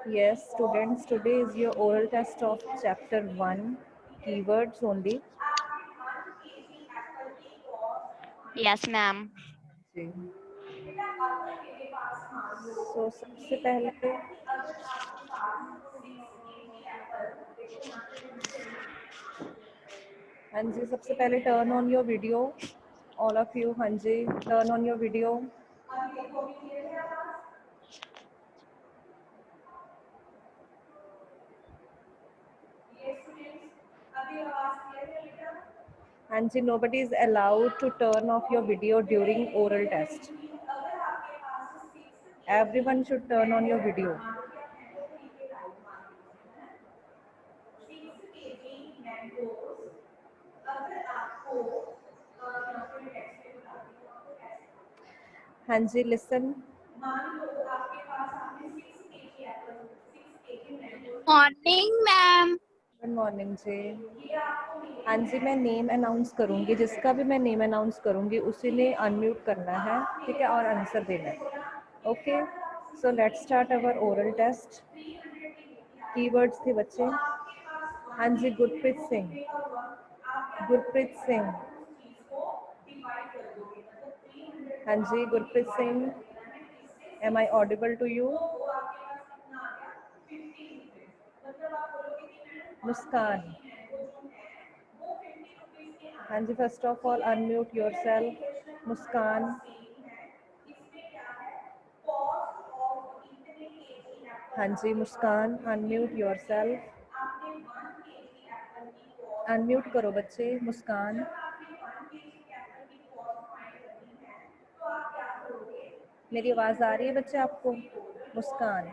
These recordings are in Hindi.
Yes, students, today is your oral test of chapter 1, keywords only. Yes, ma'am. जी सो सबसे पहले हाँ जी सबसे पहले turn on your video all of you हाँ जी टर्न ऑन योर वीडियो हाँ जी nobody is allowed to turn off your video during oral test. Everyone should turn on your video. हाँ जी listen. Morning ma'am. Good morning जी हाँ जी मैं नेम अनाउंस करूँगी जिसका भी मैं नेम अनाउंस करूँगी उसी ने अनम्यूट करना है ठीक है और आंसर देना है okay so let's start our oral test keywords थे बच्चे हाँ जी गुरप्रीत सिंह गुरप्रीत सिंह हाँ जी Gurpreet Singh am I audible to you Muskan हाँ जी first of all unmute yourself Muskan हाँ जी मुस्कान अनम्यूट योरसेल्फ अनम्यूट करो बच्चे मुस्कान मेरी आवाज़ आ रही है बच्चे आपको मुस्कान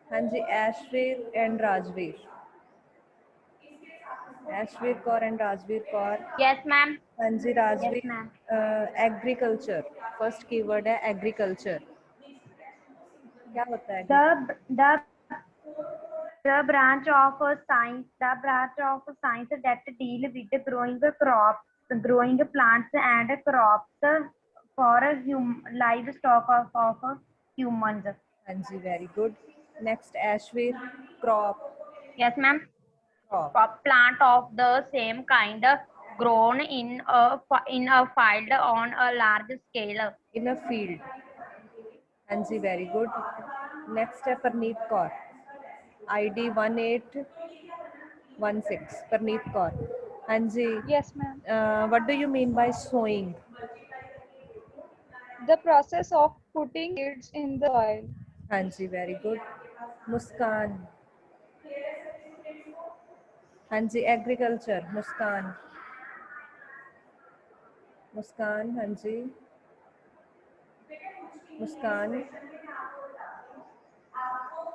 हाँ जी Aishveer and Rajveer Aishveer Kaur and Rajveer Kaur yes ma'am. हाँ जी yes Rajveer ma'am. Agriculture first keyword है एग्रीकल्चर क्या होता है The the the branch of science that deal with growing plants and crops for livestock of humans. हाँ जी very good next Aishveer crop Yes, ma'am. Crop Crop plant of the same kind grown in a field on a large scale. In a field हाँ जी वेरी गुड नेक्स्ट है परनीत कौर ID 1816 परनीत कौर हाँ जी Yes, ma'am. What do you mean by sowing The process of putting seeds in the soil. हाँ जी वेरी गुड मुस्कान हाँ जी एग्रीकल्चर मुस्कान मुस्कान हाँ जी मुस्कान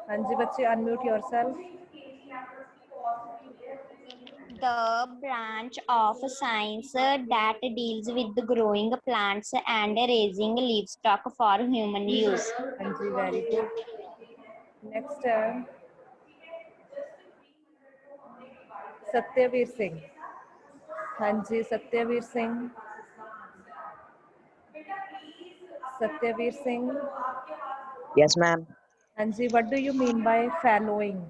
हाँ जी बच्चे unmute yourself The branch of science that deals with growing plants and raising livestock for human use. हाँ जी वेरी गुड नेक्स्ट है सत्यवीर सिंह हाँ जी सत्यवीर सिंह सत्यवीर सिंह Yes, ma'am. हाँ जी what do you mean by fallowing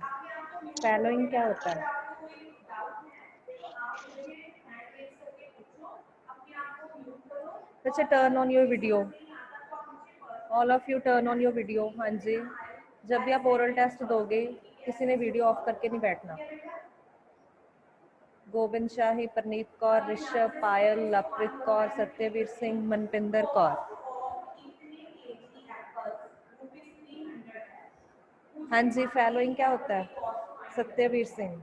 fallowing क्या होता है अच्छा turn on your video all of you turn on your video हाँ जी जब भी आप ओरल टेस्ट दोगे किसी ने वीडियो ऑफ करके नहीं बैठना गोविंद शाही परनीत कौर ऋषभ पायल लवप्रीत कौर सत्यवीर सिंह मनपिंदर कौर हाँ जी फैलोइंग क्या होता है सत्यवीर सिंह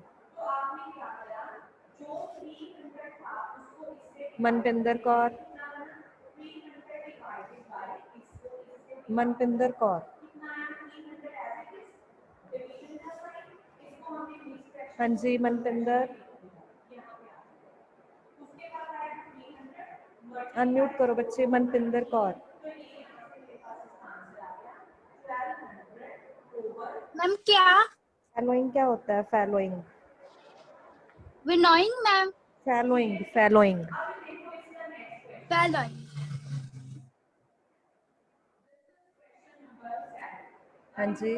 मनपिंदर कौर मनपिंदर कौर हाँ जी मनपिंदर अनम्यूट करो बच्चे मनपिंदर कौर मैम क्या? फैलोइंग क्या होता है फैलोइंग विनोइंग मैम। फैलोइंग फैलोइंग फैलोइंग। हाँ जी,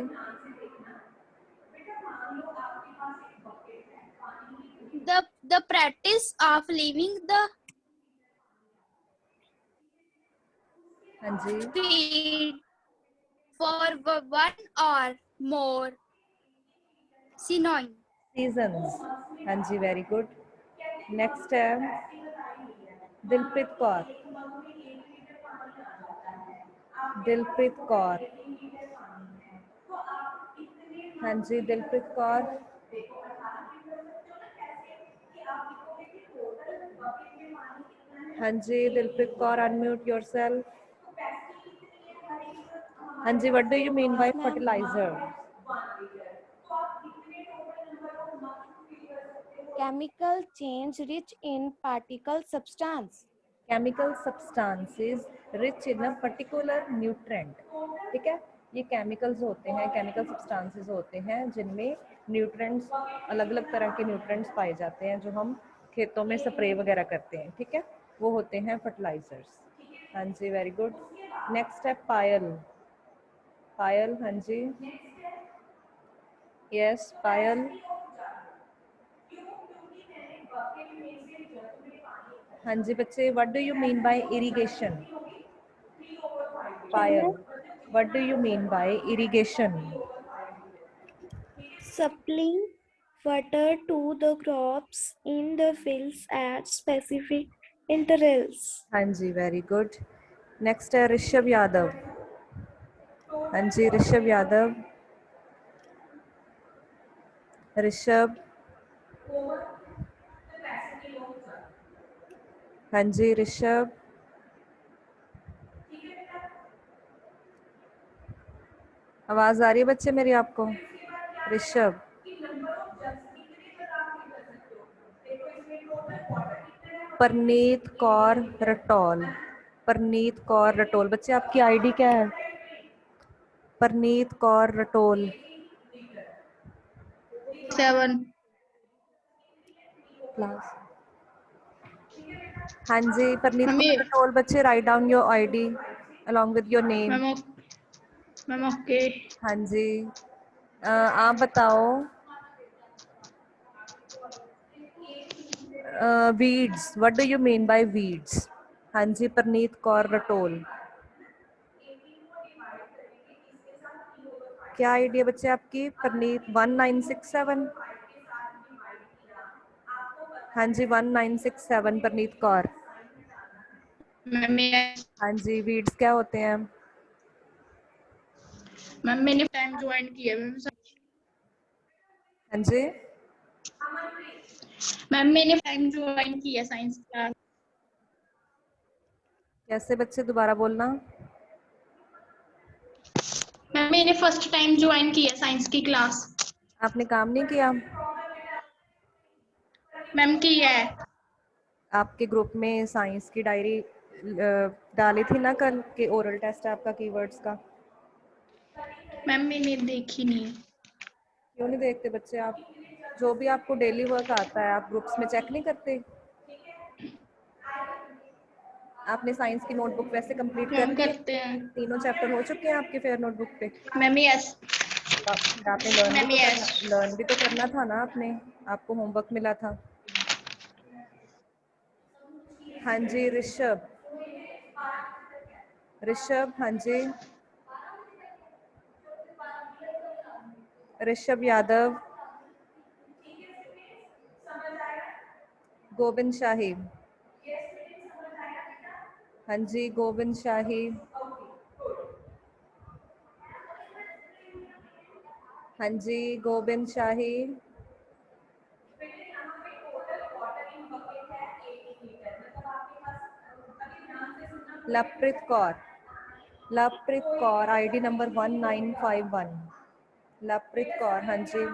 The practice of leaving the हाँ जी, feed for one or more seasons. Seasons. हाँ जी, वेरी गुड। नेक्स्ट है दिलप्रीत कौर। दिलप्रीत कौर। हाँ जी, दिलप्रीत कौर। हाँ जी, दिलप्रीत कौर, अनम्यूट योरसेल्फ। हाँ जी, what do you mean by fertiliser? Chemical change rich in particle substance. Chemical substances rich in a particular nutrient. ठीक है, ये केमिकल्स होते हैं, केमिकल सब्सटेंसेस होते हैं जिनमें न्यूट्रेंट्स, अलग अलग तरह के न्यूट्रेंट्स पाए जाते हैं जो हम खेतों में स्प्रे वगैरह करते हैं। ठीक है, वो होते हैं फर्टिलाइजर्स। हाँ जी, वेरी गुड। नेक्स्ट है पायल। पायल, हाँ जी, यस पायल। हाँ जी बच्चे, what do you mean bye irrigation? Payal, what do you mean bye irrigation? Supplying water to the crops in the fields at specific intervals. हाँ जी, वेरी गुड। नेक्स्ट है ऋषभ यादव। हाँ जी, ऋषभ यादव। ऋषभ, हाँ जी ऋषभ। आवाज आ रही है बच्चे मेरी आपको? ऋषभ, परनीत कौर रटौल। परनीत कौर रटौल, बच्चे आपकी आईडी क्या है? परनीत कौर रटौल। 7. क्लास। हाँ जी, परनीत मम्मी। कौर रटौल। बच्चे write down your ID along with your name। Ma'am okay. हाँ जी, आप बताओ weeds, what do you mean bye weeds? हाँ जी, परनीत कौर रटोल। क्या आईडी है बच्चे आपकी? परनीत 1967। हाँ जी, 1967 परनीत कौर। मैम हाँ जी, वीड्स क्या होते हैं? मैंने टाइम ज्वाइन किया मैम। हाँ जी, मैम मैंने टाइम ज्वाइन किया साइंस क्लास। कैसे बच्चे, दोबारा बोलना। मैम मैंने फर्स्ट टाइम ज्वाइन किया साइंस की क्लास। आपने काम नहीं किया? मैम किया है। आपके ग्रुप में साइंस की डायरी डाली थी ना कल के, ओरल टेस्ट है आपका कीवर्ड्स का। मैम मैंने देखी नहीं। क्यों नहीं देखते बच्चे आप? जो भी आपको डेली वर्क आता है आप ग्रुप्स में चेक नहीं करते? आपने साइंस की नोटबुक वैसे कंप्लीट कर मैम ली है? करते हैं। तीनों चैप्टर हो चुके हैं आपके फेयर नोटबुक पे? Ma'am yes. फिर आपने लर्न भी मैम तो यस। करना, लर्न भी तो करना था ना आपने, आपको होमवर्क मिला था। हाँ जी ऋषभ। ऋषभ, हाँ जी ऋषभ यादव। गोविंद शाही। हाँ जी, गोविंद शाही। हाँ जी, गोविंद शाही। लवप्रीत कौर। Lovepreet Kaur, ID number 1951। लवप्रीत कौर, हाँ जी।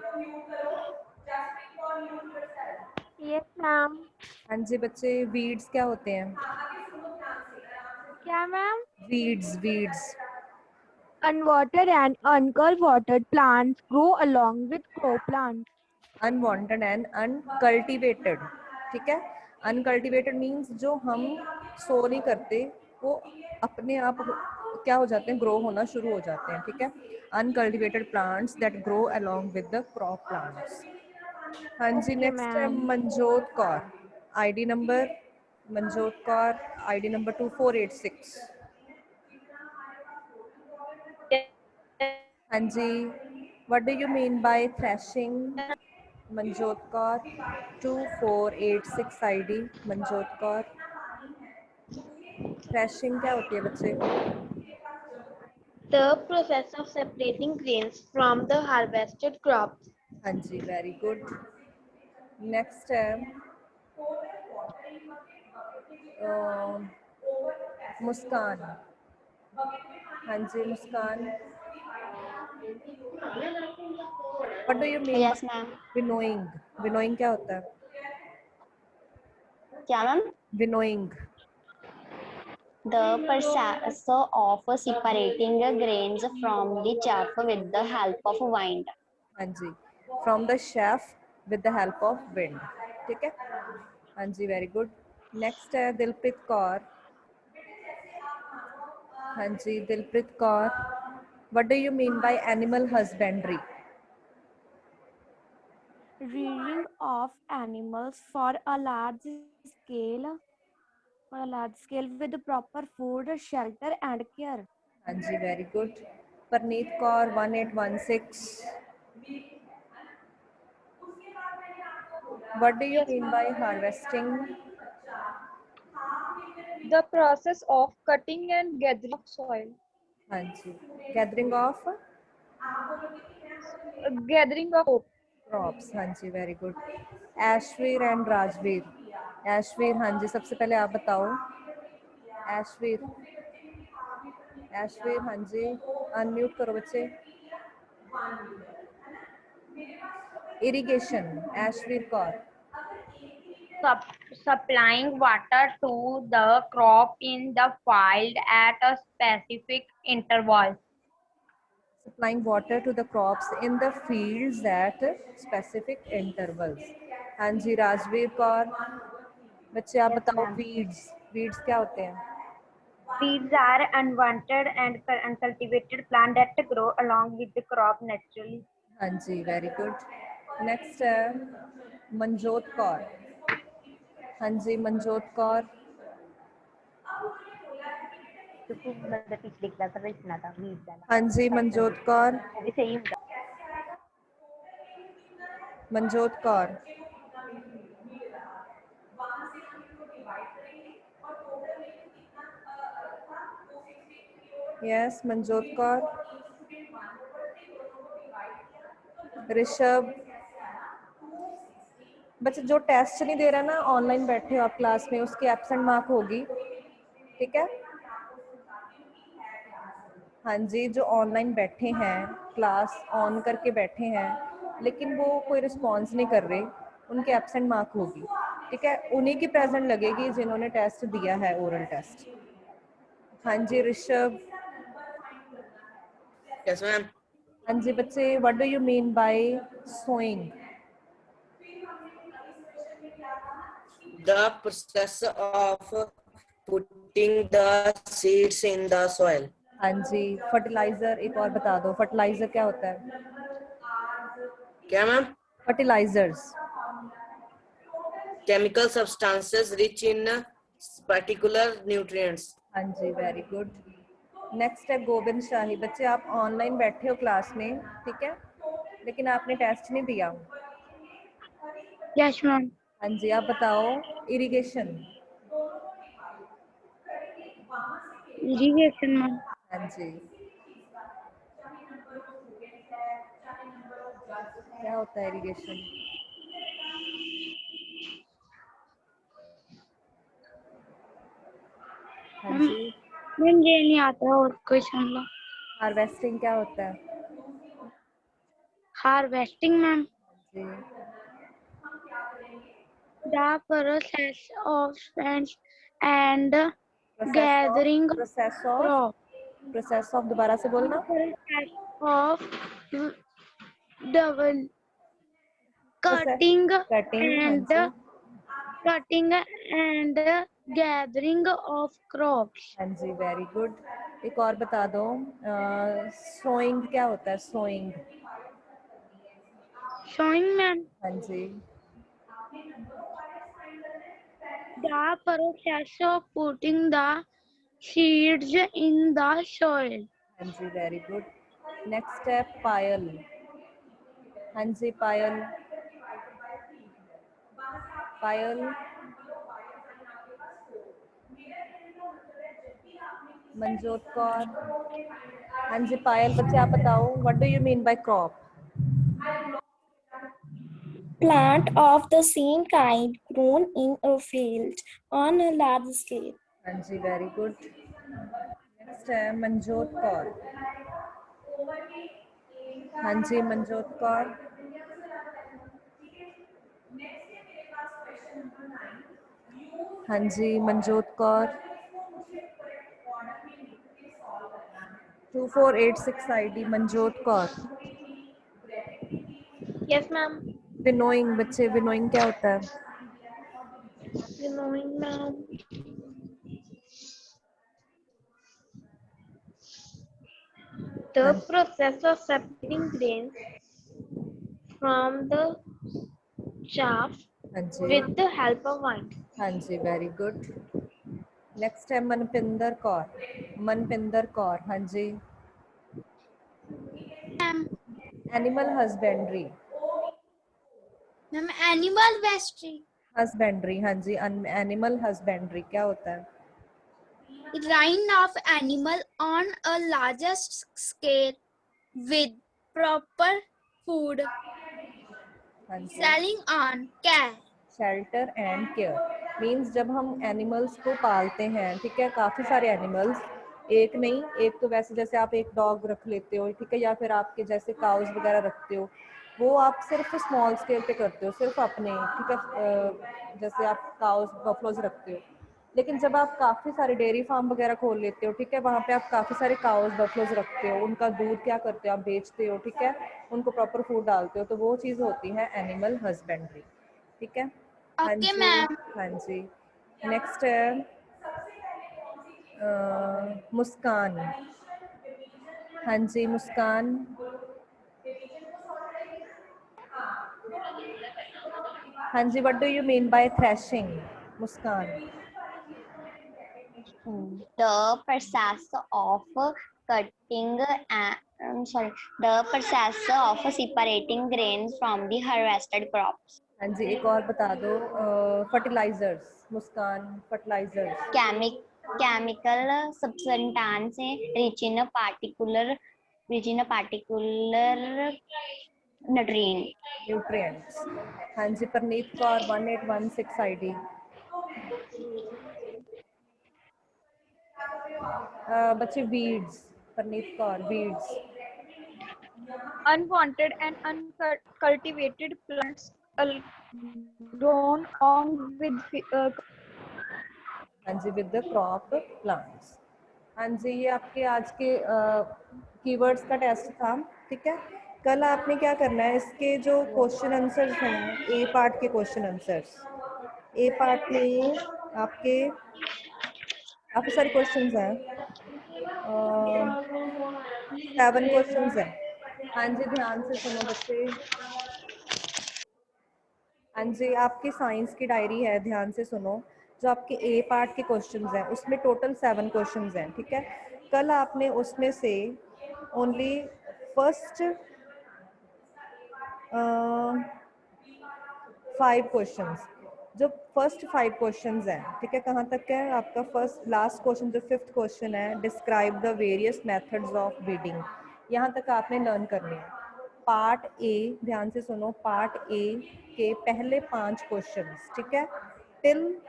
Yes, ma'am. हाँ जी बच्चे, वीड्स क्या होते हैं? क्या ma'am? Weeds, weeds. Unwatered and uncultivated plants grow along with crop plants. Unwanted and uncultivated. ठीक है, अनकल्टिवेटेड मीन्स जो हम सो नहीं करते, वो अपने आप क्या हो जाते हैं, ग्रो होना शुरू हो जाते हैं, ठीक है। Uncultivated plants that grow along with the crop plants. हाँ जी, Okay, नेक्स्ट है ma'am. Manjot Kaur, ID number Manjot Kaur, ID number 2486। हाँ जी, what do you mean by threshing? Manjot Kaur 2486 ID Manjot Kaur. Threshing क्या होती है बच्चे? The process of separating grains from the harvested crops. हाँ जी, वेरी गुड। नेक्स्ट है मुस्कान। हाँ जी Muskan, what do you mean Yes, by ma'am. Winnowing? Winnowing क्या होता है? क्या ma'am? Winnowing. The process of separating grains from the chaff with the help of wind. हाँ जी, from the chaff with the help of wind, ठीक है। हाँ जी, वेरी गुड। नेक्स्ट है दिलप्रीत कौर। हाँ जी, Dilpreet Kaur, what do you mean by animal husbandry? Rearing of animals for a large scale with proper food, shelter and care. हाँ जी, very good. Parneet Kaur 1816, what do you Yes, mean ma'am. By harvesting? The process of cutting and gathering of soil. हाँ जी, gathering of Gathering of hope. Crops. हाँ जी, very good. Aishveer and Rajveer. Aishveer, हाँ जी, सबसे पहले आप बताओ। ऐशवीर, ऐशवीर, हाँ जी, अनम्यूट करो बच्चे। Irrigation, Aishveer Kaur. Supplying water to the crop in the field at a specific interval. Supplying water to the crops in the fields at specific intervals। हाँ जी, राजवीर कौर। बच्चे आप Yes, बताओ ma'am. वीड्स। वीड्स क्या होते हैं? Weeds are unwanted and uncultivated plants that grow along with the crop naturally. हाँ जी, वेरी गुड। नेक्स्ट है मनजोत कौर। हाँ जी, मनजोत कौर। पिछली क्लास में इतना था weeds वाला। हाँ जी, मनजोत कौर। वो भी सही होगा। मनजोत कौर, यस मनजोत कौर। ऋषभ, बच्चे जो टेस्ट नहीं दे रहा ना, ऑनलाइन बैठे हो आप क्लास में, उसकी एब्सेंट मार्क होगी, ठीक है। हाँ जी, जो ऑनलाइन बैठे हैं, क्लास ऑन करके बैठे हैं लेकिन वो कोई रिस्पॉन्स नहीं कर रहे, उनके एब्सेंट मार्क होगी, ठीक है। उन्हीं की प्रेजेंट लगेगी जिन्होंने टेस्ट दिया है, ओरल टेस्ट। हाँ जी ऋषभ। Yes, ma'am. हाँ जी बच्चे, what do you mean by sowing? The process of putting the seeds in the soil. हाँ जी, फर्टिलाइजर एक और बता दो, फर्टिलाइजर क्या होता है? क्या ma'am? Fertilisers. Chemical substances rich in particular nutrients. हाँ जी, वेरी गुड। नेक्स्ट है गोविंद शाही। बच्चे आप ऑनलाइन बैठे हो क्लास में, ठीक है, लेकिन आपने टेस्ट नहीं दिया। Yes, ma'am. हाँ जी, आप बताओ इरिगेशन। Irrigation, ma'am. हाँ जी, क्या होता है इरिगेशन? हाँ मैम, जी, मुझे नहीं आता और क्वेश्चन लो। हार्वेस्टिंग क्या होता है? Harvesting, ma'am. जी, The process of sense and process gathering of crop. Process of दोबारा से बोलना। Process of double process cutting cutting, हाँ and जी, cutting and gathering of crops. हाँ जी, वेरी गुड। एक और बता दो, सोइंग क्या होता है? सोइंग। Sowing man, हाँ जी, the process of putting the seeds in the soil. हाँ जी, वेरी गुड। नेक्स्ट है पायल। हाँ जी, पायल। पायल, मंजोत कौर। हाँ जी, पायल बच्चे आप बताओ, what do you mean bye crop? Plant of the same kind grown in a field on a large scale. हाँ जी, वेरी गुड। नेक्स्ट है मंजोत कौर। हाँ जी, मंजोत कौर। हाँ जी, Manjot Kaur. 2486 ID Manjot Kaur. Yes, ma'am. Winnowing बच्चे, विनोइंग क्या होता है? Knowing, ma'am. The हाँ process of separating grains from the chaff हाँ जी, with the help of wind. हाँ जी, वेरी गुड। नेक्स्ट है मनपिंदर कौर। मनपिंदर कौर, हाँ जी। Animal husbandry. Ma'am, animal vestry. Husbandry, हाँ जी, एनिमल हस्बेंड्री क्या होता है? Rearing of animal on a larger scale with proper food, हाँ जी, selling on care. Shelter and care means जब हम एनिमल्स को पालते हैं, ठीक है, काफ़ी सारे एनिमल्स, एक नहीं, एक तो वैसे जैसे आप एक डॉग रख लेते हो, ठीक है, या फिर आपके जैसे काउज वगैरह रखते हो, वो आप सिर्फ स्मॉल स्केल पे करते हो, सिर्फ अपने, ठीक है, जैसे आप काउज बफलोज रखते हो। लेकिन जब आप काफ़ी सारे डेयरी फार्म वगैरह खोल लेते हो, ठीक है, वहाँ पे आप काफ़ी सारे काउज बफलोज रखते हो, उनका दूध क्या करते हो, आप बेचते हो, ठीक है, उनको प्रॉपर फूड डालते हो, तो वो चीज़ होती है एनिमल हस्बेंड्री, ठीक है। हाँ Okay, जी, ma'am. हाँ जी। नेक्स्ट है मुस्कान। हाँ जी, मुस्कान। हाँ जी, what do you mean by threshing? Muskan. The process of cutting sorry, the process of separating grains from the harvested crops. हाँ जी, एक और बता दो, fertilisers. Muskan, fertilisers. Chemical substance rich in a particular nutrient. Nutrients. हाँ जी, परनीत कौर 1816 ID। बच्चे weeds, Parneet Kaur, weeds. Unwanted and uncultivated plants grown along with हाँ जी, विद द क्रॉप प्लांट्स। हाँ जी, ये आपके आज के कीवर्ड्स का टेस्ट था, ठीक है। कल आपने क्या करना है, इसके जो क्वेश्चन आंसर्स हैं, ए पार्ट के क्वेश्चन आंसर्स, ए पार्ट में आपके काफ़ी सारे क्वेश्चंस हैं, 7 क्वेश्चंस हैं। हाँ जी, ध्यान से सुनो बच्चे। हाँ जी, आपकी साइंस की डायरी है, ध्यान से सुनो। जो आपके ए पार्ट के क्वेश्चंस हैं, उसमें टोटल 7 क्वेश्चंस हैं, ठीक है। कल आपने उसमें से ओनली फर्स्ट 5 क्वेश्चंस, जो फर्स्ट 5 क्वेश्चंस हैं, ठीक है, कहाँ तक है आपका फर्स्ट लास्ट क्वेश्चन, जो 5th क्वेश्चन है, describe the various methods of breeding, यहाँ तक आपने लर्न करनी है। पार्ट ए, ध्यान से सुनो, पार्ट ए के पहले 5 क्वेश्चंस, ठीक है, till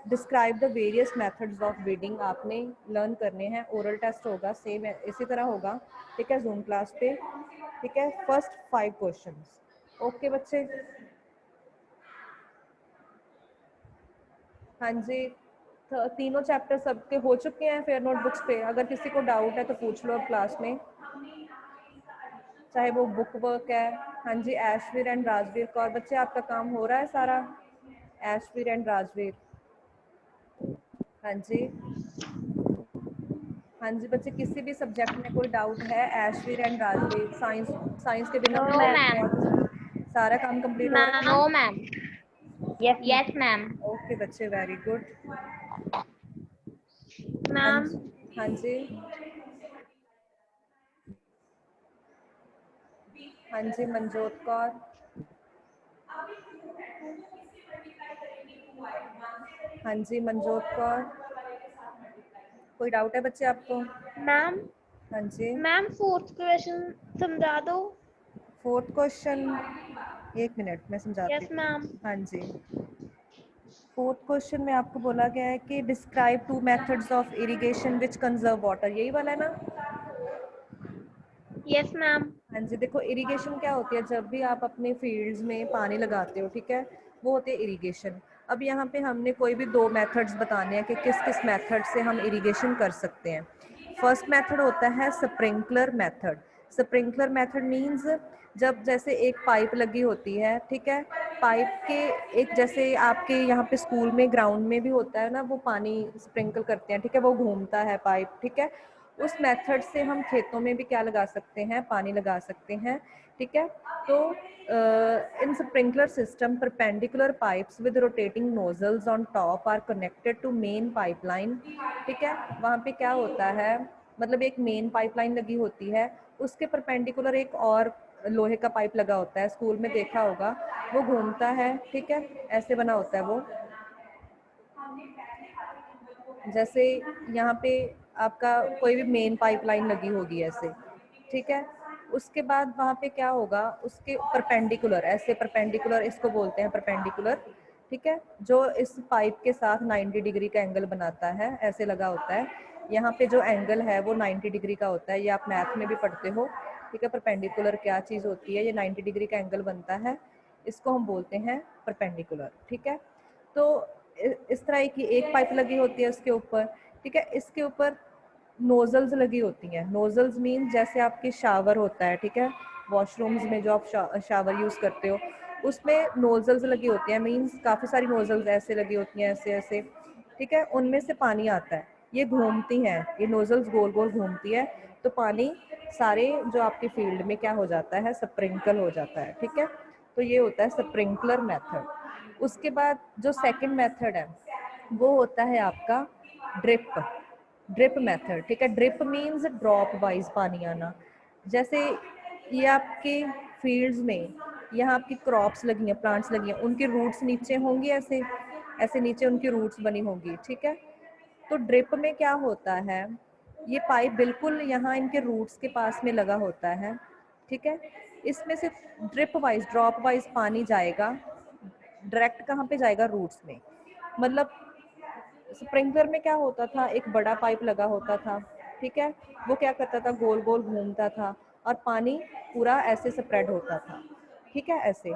describe the various methods of breeding आपने लर्न करने हैं। ओरल टेस्ट होगा, सेम इसी तरह होगा, ठीक है, जूम क्लास पे, ठीक है। फर्स्ट 5 क्वेश्चंस, ओके बच्चे। हाँ जी, तीनों चैप्टर सबके हो चुके हैं फेयर नोटबुक्स पे। अगर किसी को डाउट है तो पूछ लो अब क्लास में, चाहे वो बुक वर्क है। हाँ जी, ऐशवीर एंड राजवीर कौर, बच्चे आपका काम हो रहा है सारा? ऐशवीर एंड राजवीर, हाँ जी, हाँ जी बच्चे, किसी भी सब्जेक्ट में कोई डाउट है? ऐशवीर एंड राजवीर, साइंस साइंस के बिना No, ma'am. बहुत सारा काम कंप्लीट हो रहा है। No, ma'am. Yes, ma'am. Yes, ma'am. Okay बच्चे, वेरी गुड। हाँ Ma'am. जी, हाँ जी, हाँ जी मनजोत कौर। हाँ जी मनजोत कौर, कोई डाउट है बच्चे आपको? Ma'am. हाँ जी, Ma'am, fourth question समझा दो. फोर्थ क्वेश्चन, एक मिनट मैं समझाती Yes, हूँ। ma'am. हाँ जी, फोर्थ क्वेश्चन में आपको बोला गया है कि describe 2 methods of irrigation which conserve water, यही वाला है ना? Yes, ma'am. हाँ जी, देखो इरिगेशन क्या होती है, जब भी आप अपने फील्ड्स में पानी लगाते हो, ठीक है, वो होती है इरिगेशन। अब यहाँ पे हमने कोई भी 2 मेथड्स बताने हैं कि किस किस मेथड से हम इरिगेशन कर सकते हैं। फर्स्ट मेथड होता है sprinkler method. Sprinkler method means जब जैसे एक पाइप लगी होती है, ठीक है, पाइप के एक, जैसे आपके यहाँ पे स्कूल में ग्राउंड में भी होता है ना, वो पानी स्प्रिंकल करते हैं, ठीक है, वो घूमता है पाइप, ठीक है, उस मेथड से हम खेतों में भी क्या लगा सकते हैं, पानी लगा सकते हैं, ठीक है। तो in sprinkler system perpendicular pipes with rotating nozzles on top are connected to main pipeline, ठीक है। वहाँ पे क्या होता है, मतलब एक मेन पाइपलाइन लगी होती है, उसके परपेंडिकुलर एक और लोहे का पाइप लगा होता है, स्कूल में देखा होगा, वो घूमता है, ठीक है, ऐसे बना होता है वो। जैसे यहाँ पे आपका कोई भी मेन पाइपलाइन लगी होगी ऐसे, ठीक है, उसके बाद वहाँ पे क्या होगा, उसके परपेंडिकुलर, ऐसे परपेंडिकुलर इसको बोलते हैं परपेंडिकुलर, ठीक है, जो इस पाइप के साथ 90 डिग्री का एंगल बनाता है, ऐसे लगा होता है। यहाँ पे जो एंगल है वो 90 डिग्री का होता है, ये आप मैथ में भी पढ़ते हो, ठीक है। परपेंडिकुलर क्या चीज़ होती है, ये 90 डिग्री का एंगल बनता है, इसको हम बोलते हैं परपेंडिकुलर, ठीक है। तो इस तरह की एक पाइप लगी होती है उसके ऊपर, ठीक है, इसके ऊपर नोजल्स लगी होती हैं। नोजल्स मीन जैसे आपके शावर होता है, ठीक है, वॉशरूम्स में जो आप शावर यूज़ करते हो, उसमें नोजल्स लगी होती हैं, मीन्स काफ़ी सारी नोजल्स ऐसे लगी होती हैं, ऐसे ऐसे, ठीक है, उनमें से पानी आता है, ये घूमती हैं, ये नोजल्स गोल गोल घूमती है, तो पानी सारे जो आपके फील्ड में क्या हो जाता है, स्प्रिंकल हो जाता है, ठीक है। तो ये होता है स्प्रिंकलर मेथड। उसके बाद जो सेकंड मेथड है वो होता है आपका ड्रिप मेथड, ठीक है। ड्रिप मीन्स ड्रॉप वाइज पानी आना। जैसे ये आपके फील्ड्स में, यहाँ आपकी क्रॉप्स लगी हैं, प्लांट्स लगी हैं, उनकी रूट्स नीचे होंगी, ऐसे ऐसे नीचे उनकी रूट्स बनी होंगी, ठीक है। तो ड्रिप में क्या होता है, ये पाइप बिल्कुल यहाँ इनके रूट्स के पास में लगा होता है, ठीक है। इसमें से ड्रिप वाइज, ड्रॉप वाइज पानी जाएगा, डायरेक्ट कहाँ पे जाएगा, रूट्स में। मतलब स्प्रिंकलर में क्या होता था, एक बड़ा पाइप लगा होता था, ठीक है, वो क्या करता था, गोल गोल घूमता था और पानी पूरा ऐसे स्प्रेड होता था, ठीक है, ऐसे।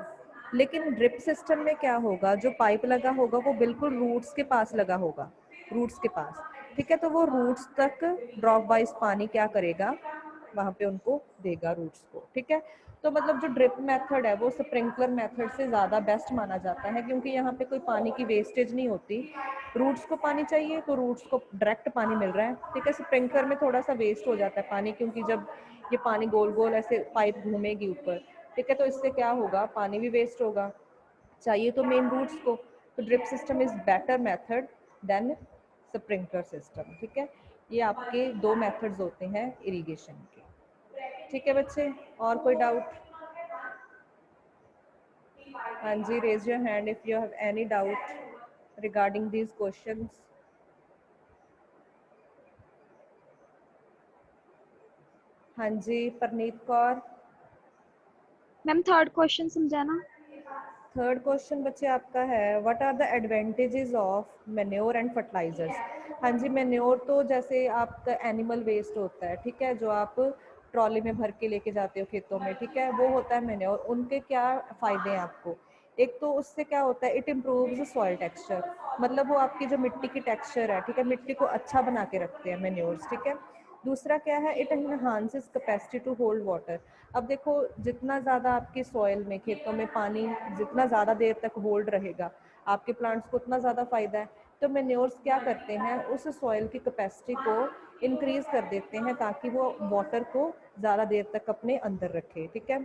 लेकिन ड्रिप सिस्टम में क्या होगा, जो पाइप लगा होगा वो बिल्कुल रूट्स के पास लगा होगा, रूट्स के पास, ठीक है। तो वो रूट्स तक ड्रॉप वाइज पानी क्या करेगा, वहाँ पे उनको देगा, रूट्स को, ठीक है। तो मतलब जो ड्रिप मेथड है वो स्प्रिंकलर मेथड से ज़्यादा बेस्ट माना जाता है, क्योंकि यहाँ पे कोई पानी की वेस्टेज नहीं होती। रूट्स को पानी चाहिए तो रूट्स को डायरेक्ट पानी मिल रहा है, ठीक है। स्प्रिंकलर में थोड़ा सा वेस्ट हो जाता है पानी, क्योंकि जब ये पानी गोल गोल ऐसे पाइप घूमेगी ऊपर, ठीक है, तो इससे क्या होगा, पानी भी वेस्ट होगा, चाहिए तो मेन रूट्स को। तो drip system is better method than sprinkler system, ठीक है। ये आपके 2 मेथड्स होते हैं इरिगेशन के, ठीक है बच्चे। और कोई डाउट? हाँ जी, raise your hand if you have any doubt regarding these questions. हाँ जी, Parneet Kaur. Ma'am third question समझाना। थर्ड क्वेश्चन बच्चे आपका है, what are the advantages of manure and fertilizers. हाँ जी, मैन्योर तो जैसे आपका एनिमल वेस्ट होता है, ठीक है, जो आप ट्रॉली में भर के लेके जाते हो खेतों में, ठीक है, वो होता है मैन्योर। उनके क्या फ़ायदे हैं आपको, एक तो उससे क्या होता है, इट इम्प्रूव्स सॉइल टेक्सचर, मतलब वो आपकी जो मिट्टी की टेक्सचर है, ठीक है, मिट्टी को अच्छा बना के रखते हैं मैन्योर्स, ठीक है। दूसरा क्या है, it enhances capacity to hold water. अब देखो, जितना ज़्यादा आपके सॉइल में, खेतों में पानी जितना ज़्यादा देर तक होल्ड रहेगा, आपके प्लांट्स को उतना ज़्यादा फ़ायदा है। तो मैन्योर्स क्या करते हैं, उस सॉइल की कैपेसिटी को इंक्रीज कर देते हैं ताकि वो वाटर को ज़्यादा देर तक अपने अंदर रखे, ठीक है।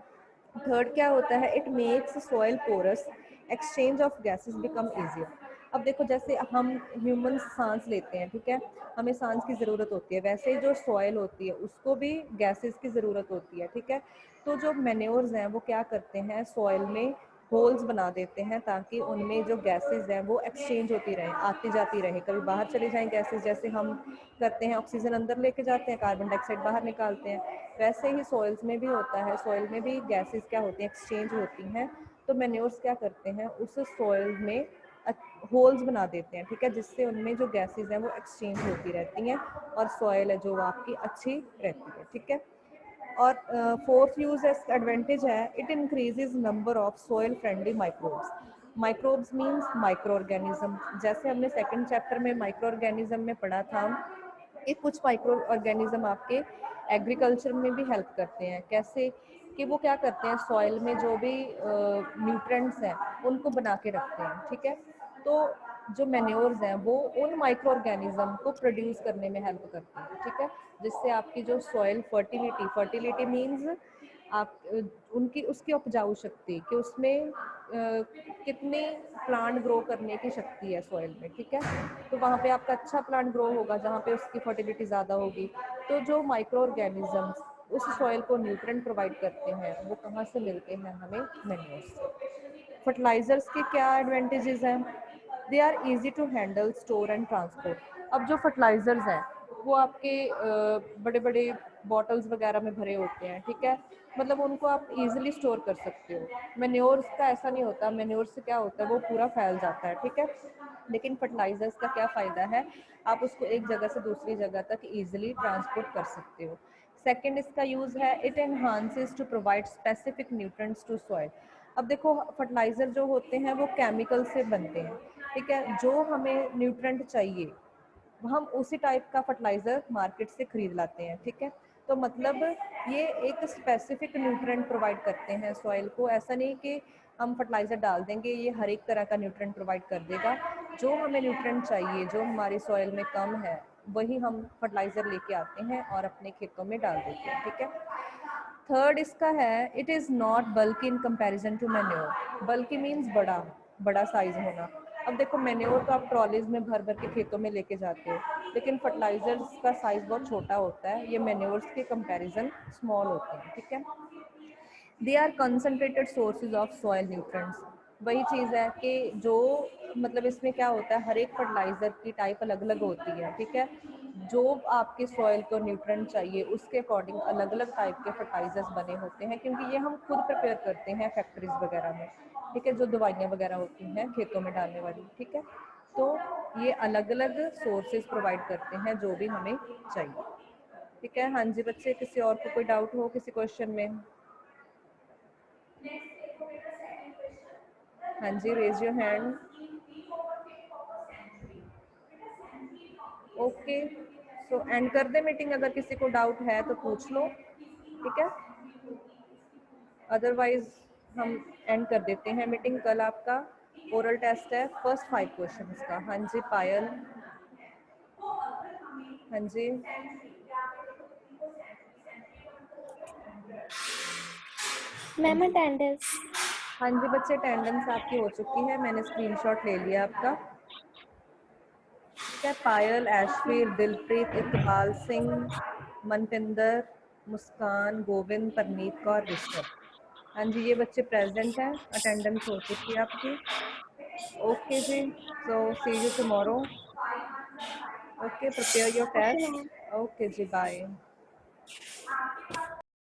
थर्ड क्या होता है, it makes soil porous, exchange of gases become easier. अब देखो जैसे हम ह्यूमन सांस लेते हैं, ठीक है, हमें सांस की ज़रूरत होती है, वैसे ही जो सॉइल होती है उसको भी गैसेस की ज़रूरत होती है, ठीक है। तो जो मैन्योर्स हैं वो क्या करते हैं, सॉइल में होल्स बना देते हैं ताकि उनमें जो गैसेस हैं वो एक्सचेंज होती रहे, आती जाती रहे, कभी बाहर चली जाएं गैसेस, जैसे हम करते हैं ऑक्सीजन अंदर लेके जाते हैं, कार्बन डाइऑक्साइड बाहर निकालते हैं, वैसे ही सॉइल्स में भी होता है, सॉइल में भी गैसेस क्या होती हैं, एक्सचेंज होती हैं। तो मैन्योर्स क्या करते हैं, उस सॉइल में होल्स बना देते हैं, ठीक है, जिससे उनमें जो गैसेस हैं वो एक्सचेंज होती रहती हैं और सॉइल है जो आपकी अच्छी रहती है, ठीक है। और फोर्थ यूज एडवांटेज है, it increases number of soil friendly microbes. Microbes means micro organism, जैसे हमने सेकंड चैप्टर में माइक्रो ऑर्गेनिज्म में पढ़ा था कि कुछ माइक्रो ऑर्गेनिज्म आपके एग्रीकल्चर में भी हेल्प करते हैं। कैसे कि वो क्या करते हैं, सॉइल में जो भी न्यूट्रेंट्स हैं उनको बना के रखते हैं, ठीक है। तो जो मैन्योर्स हैं वो उन माइक्रो ऑर्गेनिज्म को प्रोड्यूस करने में हेल्प करते हैं, ठीक है, जिससे आपकी जो सॉइल फर्टिलिटी, फर्टिलिटी मीन्स आप उनकी उसकी उपजाऊ शक्ति कि उसमें कितनी प्लांट ग्रो करने की शक्ति है सॉइल में, ठीक है। तो वहाँ पे आपका अच्छा प्लांट ग्रो होगा जहाँ पे उसकी फर्टिलिटी ज़्यादा होगी। तो जो माइक्रो ऑर्गेनिजम्स उस सॉइल को न्यूट्रेंट प्रोवाइड करते हैं वो कहाँ से मिलते हैं, हमें मैन्योर्स से। फर्टिलाइजर्स के क्या एडवांटेजेस हैं, they are easy to handle, store and transport. अब जो फर्टिलाइजर्स हैं वो आपके बड़े बड़े बॉटल्स वगैरह में भरे होते हैं, ठीक है, मतलब उनको आप इजीली स्टोर कर सकते हो। मैन्योर्स का ऐसा नहीं होता, मैन्योर्स से क्या होता है वो पूरा फैल जाता है, ठीक है। लेकिन फर्टिलाइजर्स का क्या फ़ायदा है, आप उसको एक जगह से दूसरी जगह तक ईजिली ट्रांसपोर्ट कर सकते हो। सेकेंड इसका यूज़ है, it enhances to provide specific nutrients to soil. अब देखो फर्टिलाइज़र जो होते हैं वो केमिकल से बनते हैं, ठीक है, जो हमें न्यूट्रेंट चाहिए हम उसी टाइप का फर्टिलाइज़र मार्केट से खरीद लाते हैं, ठीक है। तो मतलब ये एक स्पेसिफिक न्यूट्रेंट प्रोवाइड करते हैं सॉइल को, ऐसा नहीं कि हम फर्टिलाइज़र डाल देंगे ये हर एक तरह का न्यूट्रेंट प्रोवाइड कर देगा। जो हमें न्यूट्रेंट चाहिए, जो हमारी सॉइल में कम है, वही हम फर्टिलाइज़र लेके आते हैं और अपने खेतों में डाल देते हैं, ठीक है। थर्ड इसका है, इट इज़ नॉट बल्कि इन कंपैरिजन टू मैन्योर। बल्कि मीन्स बड़ा, बड़ा साइज होना। अब देखो मैन्योर तो आप ट्रॉलीज में भर भर के खेतों में लेके जाते हो, लेकिन फर्टिलाइजर्स का साइज बहुत छोटा होता है, ये मैन्योर्स के कंपैरिजन स्मॉल होते हैं, ठीक है। They are concentrated sources of soil nutrients. वही चीज़ है कि जो मतलब इसमें क्या होता है, हर एक फर्टिलाइज़र की टाइप अलग अलग होती है, ठीक है। जो आपके सॉइल को न्यूट्रेंट चाहिए उसके अकॉर्डिंग अलग अलग टाइप के फर्टिलाइजर्स बने होते हैं, क्योंकि ये हम खुद प्रिपेयर करते हैं फैक्ट्रीज वगैरह में, ठीक है, जो दवाइयाँ वगैरह होती हैं खेतों में डालने वाली, ठीक है। तो ये अलग अलग सोर्सेज प्रोवाइड करते हैं जो भी हमें चाहिए, ठीक है। हाँ जी बच्चे, किसी और को कोई डाउट हो किसी क्वेश्चन में? हाँ जी, raise your hand. Okay, so end कर दे मीटिंग, अगर किसी को डाउट है तो पूछ लो, ठीक है, अदरवाइज हम एंड कर देते हैं मीटिंग। कल आपका ओरल टेस्ट है, फर्स्ट 5 क्वेश्चंस का। हाँ जी पायल। हाँ जी मैम अटेंडेंस। हाँ जी बच्चे, अटेंडेंस आपकी हो चुकी है, मैंने स्क्रीनशॉट ले लिया आपका, ठीक है। पायल, ऐशवीर, दिलप्रीत, इकबाल सिंह, मनपिंदर, मुस्कान, गोविंद, परनीत कौर, ऋषभ। हाँ जी ये बच्चे प्रेजेंट हैं, अटेंडेंस हो चुकी है आपकी। ओके जी, so see you tomorrow. Okay, prepare your okay test. Ma'am. Okay जी, बाय।